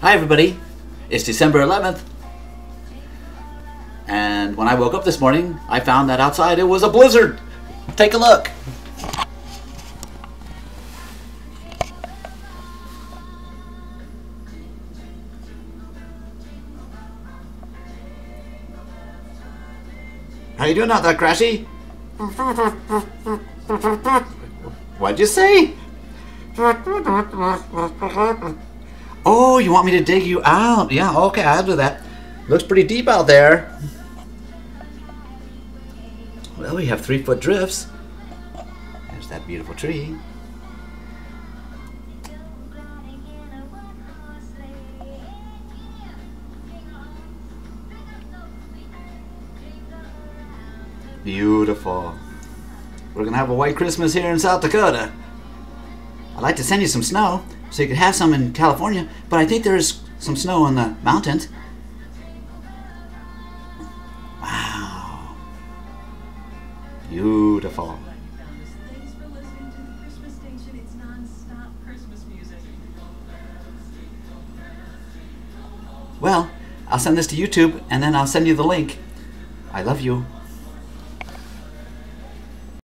Hi everybody, it's December 11th, and when I woke up this morning I found that outside it was a blizzard. Take a look. How you doing out there, Crashy? What'd you say? Oh, you want me to dig you out? Yeah, okay, I'll do that. Looks pretty deep out there. Well, we have 3-foot drifts. There's that beautiful tree. Beautiful. We're gonna have a white Christmas here in South Dakota. I'd like to send you some snow so you could have some in California, but I think there's some snow in the mountains. Wow. Beautiful. Well, I'll send this to YouTube and then I'll send you the link. I love you.